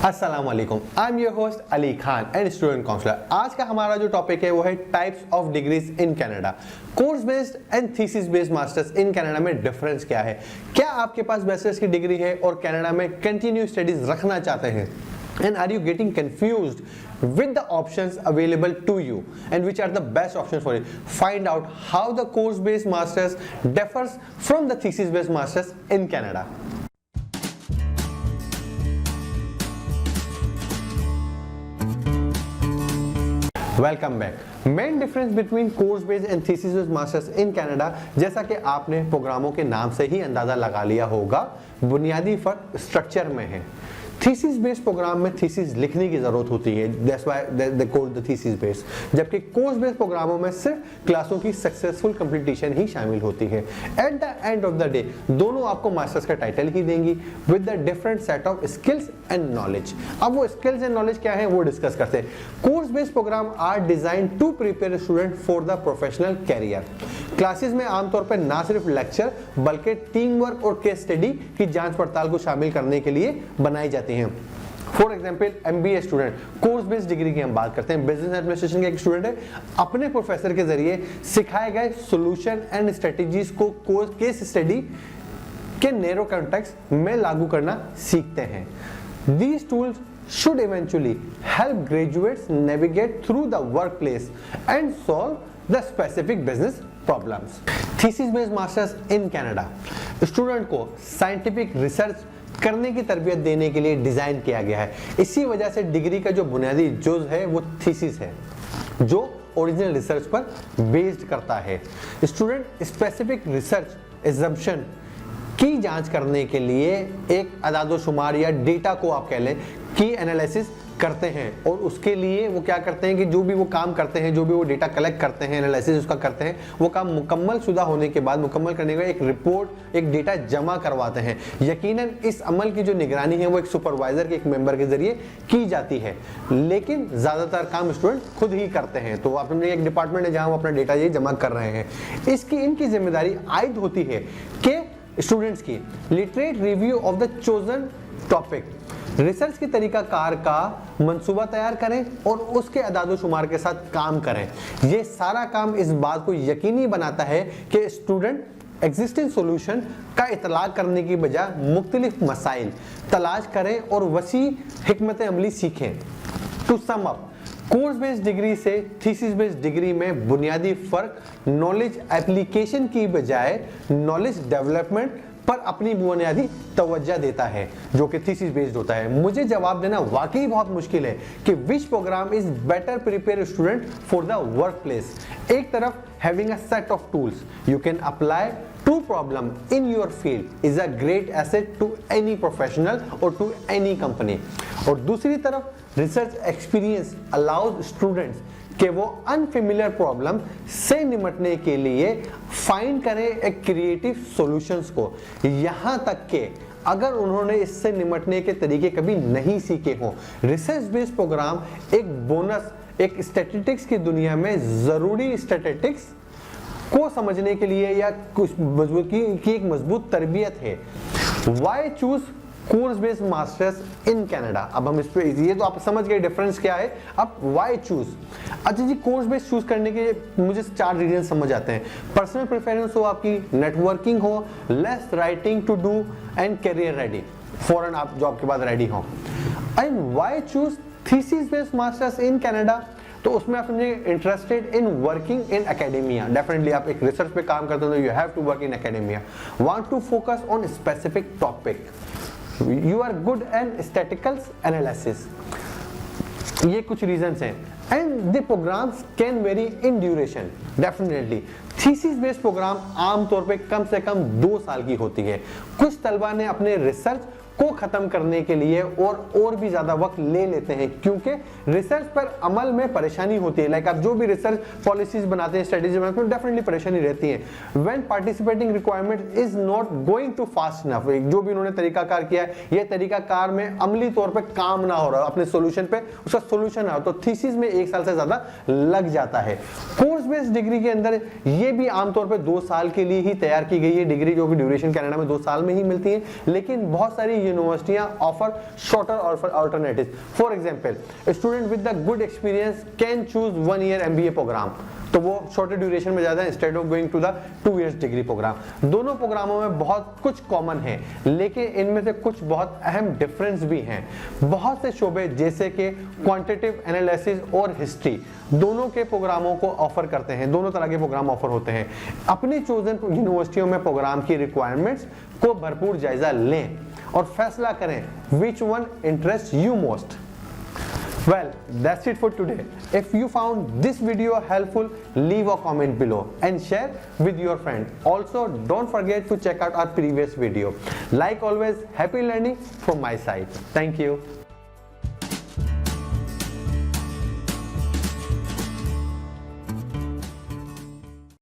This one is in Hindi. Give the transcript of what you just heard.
अस्सलाम वालेकुम, I am your host Ali Khan and student counsellor. आज का हमारा जो टॉपिक है वो है types of degrees in Canada. Course based and thesis based masters in Canada में डिफरेंस क्या है? क्या आपके पास बैचलर्स की डिग्री है और कनाडा में कंटिन्यू स्टडीज रखना चाहते हैं? And are you getting confused with the options available to you and which are the best options for you? Find out how the course-based masters differs from the thesis-based masters in Canada. Welcome back. Main difference between course based and thesis based masters in Canada, जैसा कि आपने प्रोग्रामों के नाम से ही अंदाजा लगा लिया होगा, बुनियादी फर्क स्ट्रक्चर में है। थीसिस बेस्ड प्रोग्राम में थीसिस लिखने की जरूरत होती है, that's why they call the thesis based, जबकि कोर्स बेस्ड प्रोग्रामों में सिर्फ क्लासों की सक्सेसफुल कंप्लीटेशन ही शामिल होती है। At the end of the day दोनों आपको मास्टर्स का टाइटल ही देंगी with the different set of skills and knowledge. अब वो स्किल्स एंड नॉलेज क्या है वो डिस्कस करते हैं। Course based program are designed to prepare student for the professional career. Classes में आमतौर पर ना सिर्फ लेक्चर बल्कि टीम वर्क और केस स्टडी की जांच पड़ताल को शामिल करने के लिए बनाई जाती हैं। For example MBA student, course based degree की हम बात करते हैं, बिजनेस एडमिनिस्ट्रेशन का एक स्टूडेंट है, अपने प्रोफेसर के जरिए सिखाए गए सॉल्यूशन एंड स्ट्रेटजीज को कोर्स केस स्टडी के नैरो कॉन्टेक्स्ट में लागू करना सीखते हैं। These tools should eventually help graduates navigate through the workplace and solve the specific business problems. Thesis based masters in Canada student को साइंटिफिक रिसर्च करने की तरबियत देने के लिए डिजाइन किया गया है। इसी वजह से डिग्री का जो बुनियादी जुज है वो थीसिस है, जो ओरिजिनल रिसर्च पर बेस्ड करता है। स्टूडेंट स्पेसिफिक रिसर्च एजम्पशन की जांच करने के लिए एक अदादोशुमार या डेटा को आप कह लें की एनालिसिस करते हैं, और उसके लिए वो क्या करते हैं कि जो भी वो काम करते हैं, जो भी वो डेटा कलेक्ट करते हैं, एनालिसिस उसका करते हैं, वो काम मुकम्मल शुदा होने के बाद, मुकम्मल करने के बाद एक रिपोर्ट, एक डेटा जमा करवाते हैं। यकीनन इस अमल की जो निगरानी है वो एक सुपरवाइजर के, एक मेंबर के जरिए की जाती है, लेकिन ज्यादातर काम स्टूडेंट खुद ही करते हैं। तो अपने एक डिपार्टमेंट है जहां वो अपना डेटा ये जमा कर रहे हैं। इनकी जिम्मेदारी आयद होती है कि स्टूडेंट्स की literate review of the chosen topic, research की तरीकाकार का मंसूबा तैयार करें और उसके अदादोशुमार के साथ काम करें। ये सारा काम इस बात को यकीनी बनाता है कि स्टूडेंट एग्जिस्टिंग सॉल्यूशन का इतलाक करने की बजाय मुख्तलिफ मसाइल तलाश करें और वसी हिकमत अमली सीखें। To sum up, course based degree से थीसिस बेस्ड डिग्री में बुनियादी फर्क नॉलेज एप्लीकेशन की बजाय नॉलेज डेवलपमेंट पर अपनी बुनियादी तवज्जो देता है, जो कि थीसिस बेस्ड होता है। मुझे जवाब देना वाकई बहुत मुश्किल है कि which program is better prepare student for the work place. एक तरफ having a set of tools you can apply to problem in your field is a great asset to any professional और टू एनी कंपनी, और दूसरी तरफ रिसर्च एक्सपीरियंस अलाउज स्टूडेंट्स कि वो अनफेमिलियर प्रॉब्लम से निपटने के लिए फाइंड करें एक क्रिएटिव सॉल्यूशंस को, यहाँ तक कि अगर उन्होंने इससे निपटने के तरीके कभी नहीं सीखे हों। रिसर्च बेस्ड प्रोग्राम एक बोनस, एक स्टैटिस्टिक्स की दुनिया में जरूरी स्टैटिस्टिक्स को समझने के लिए या कुछ मजबूत की एक मजबूत तरबियत है। Why choose course based masters in Canada? अब हम इस पे, ये तो आप समझ गए डिफरेंस क्या है। अब व्हाई चूज? अच्छा जी, कोर्स बेस्ड चूज करने के मुझे 4 रीजन समझ आते हैं। पर्सनल प्रेफरेंस हो आपकी, नेटवर्किंग हो, less writing to do and career ready, फौरन आप जॉब के बाद रेडी हो। And why choose thesis based masters in Canada? तो उसमें आप समझे interested in working in academia, definitely आप एक रिसर्च पे काम करते हो तो you have to work in academia. Want to focus on specific topic, you are good at statistical analysis। ये कुछ रीजंस हैं। and the programs can vary in duration definitely। Thesis based program आमतौर पे कम से कम 2 साल की होती है। कुछ तलबा ने अपने रिसर्च को खत्म करने के लिए और भी ज्यादा वक्त ले लेते हैं, क्योंकि रिसर्च पर अमल में परेशानी होती है। लाइक आप जो भी रिसर्च पॉलिसीज बनाते हैं, स्ट्रेटेजी बनाते हैं, डेफिनेटली परेशानी रहती है। When participating requirement is not going to fast enough, जो भी उन्होंने तरीकाकार किया है, ये तरीकाकार में अमली तौर पर काम ना हो रहा, अपने सोल्यूशन पे उसका सोल्यूशन ना हो, तो थीसिस में 1 साल से ज्यादा लग जाता है। कोर्स बेस्ड डिग्री के अंदर ये भी आमतौर पर 2 साल के लिए ही तैयार की गई है डिग्री, जो कि ड्यूरेशन कनाडा में 2 साल में ही मिलती है, लेकिन बहुत सारी यूनिवर्सिटियां offer shorter alternative. For example, student with the good experience can choose 1 year MBA program, तो वो शॉर्टर ड्यूरेशन में जाता है instead of going to the 2 years degree program. दोनों प्रोग्रामों में बहुत कुछ कॉमन है, लेकिन इनमें से कुछ बहुत अहम डिफरेंस भी हैं। बहुत से शोबे जैसे कि क्वांटिटेटिव एनालिसिस और हिस्ट्री दोनों के प्रोग्रामों को ऑफर करते हैं, दोनों तरह के प्रोग्राम ऑफर होते हैं। अपनी चोजन यूनिवर्सिटियों में प्रोग्राम की रिक्वायरमेंट्स को भरपूर जायजा लें और फैसला करें which one interest you most. Well, that's it for today. If you found this video helpful, leave a comment below and share with your friend. Also, don't forget to check out our previous video. Like always, happy learning from my side. Thank you.